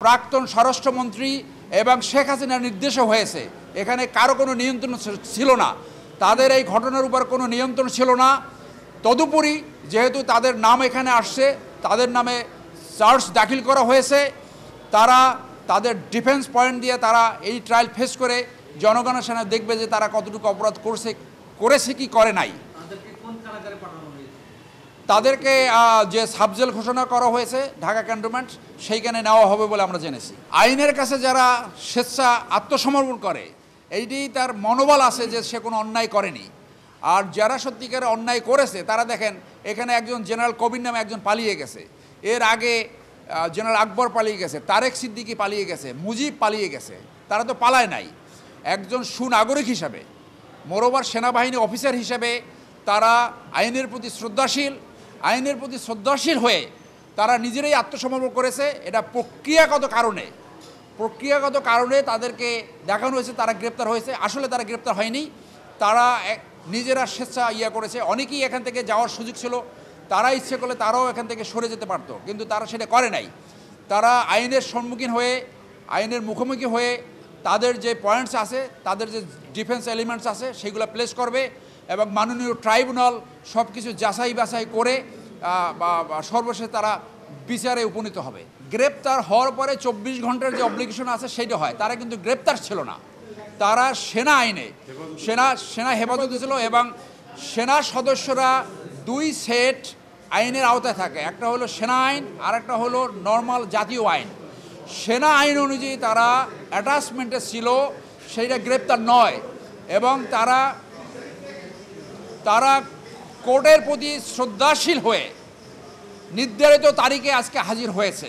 প্রাক্তন স্বরাষ্ট্রমন্ত্রী এবং শেখ হাসিনার নির্দেশে হয়েছে। এখানে কারো কোনো নিয়ন্ত্রণ ছিল না, তাদের এই ঘটনার উপর কোনো নিয়ন্ত্রণ ছিল না। তদুপরি যেহেতু তাদের নাম এখানে আসছে, তাদের নামে চার্জ দাখিল করা হয়েছে, তারা তাদের ডিফেন্স পয়েন্ট দিয়ে তারা এই ট্রায়াল ফেস করে জনগণের সামনে দেখবে যে তারা কতটুকু অপরাধ করেছে কি করে নাই। তাদেরকে যে সাবজেল ঘোষণা করা হয়েছে ঢাকা ক্যান্টনমেন্ট, সেইখানে নেওয়া হবে বলে আমরা জেনেছি। আইনের কাছে যারা স্বেচ্ছা আত্মসমর্পণ করে, এইটি তার মনোবল আছে যে সে কোনো অন্যায় করেনি। আর যারা সত্যিকারে অন্যায় করেছে তারা দেখেন, এখানে একজন জেনারেল কবির নামে একজন পালিয়ে গেছে, এর আগে জেনারেল আকবর পালিয়ে গেছে, তারেক সিদ্দিকী পালিয়ে গেছে, মুজিব পালিয়ে গেছে। তারা তো পালায় নাই। একজন সুনাগরিক হিসাবে, মোরওভার সেনাবাহিনী অফিসার হিসাবে তারা আইনের প্রতি শ্রদ্ধাশীল হয়ে তারা নিজেরাই আত্মসমর্পণ করেছে। এটা প্রক্রিয়াগত কারণে তাদেরকে দেখানো হয়েছে তারা গ্রেপ্তার হয়েছে। আসলে তারা গ্রেপ্তার হয়নি, তারা নিজেরা স্বেচ্ছা করেছে। অনেকেই এখান থেকে যাওয়ার সুযোগ ছিল, তারা ইচ্ছে করলে তারাও এখান থেকে সরে যেতে পারতো, কিন্তু তারা সেটা করে নাই। তারা আইনের সম্মুখীন হয়ে, আইনের মুখোমুখি হয়ে তাদের যে পয়েন্টস আছে, তাদের যে ডিফেন্স এলিমেন্টস আছে, সেগুলো প্লেস করবে এবং মাননীয় ট্রাইব্যুনাল সব কিছু যাচাই বাছাই করে সর্বশেষে তারা বিচারে উপনীত হবে। গ্রেপ্তার হওয়ার পরে 24 ঘন্টার যে অব্লিগেশন আছে সেটা হয়। তারা কিন্তু গ্রেপ্তার ছিল না, তারা সেনা আইনে সেনা হেফাজতে ছিল এবং সেনা সদস্যরা 2 সেট আইনের আওতায় থাকে। একটা হলো সেনা আইন, আর একটা হলো নর্মাল জাতীয় আইন। সেনা আইন অনুযায়ী তারা অ্যাটাচমেন্টে ছিল, সেইটা গ্রেপ্তার নয়। এবং তারা কোর্টের প্রতি শ্রদ্ধাশীল হয়ে নির্ধারিত তারিখে আজকে হাজির হয়েছে।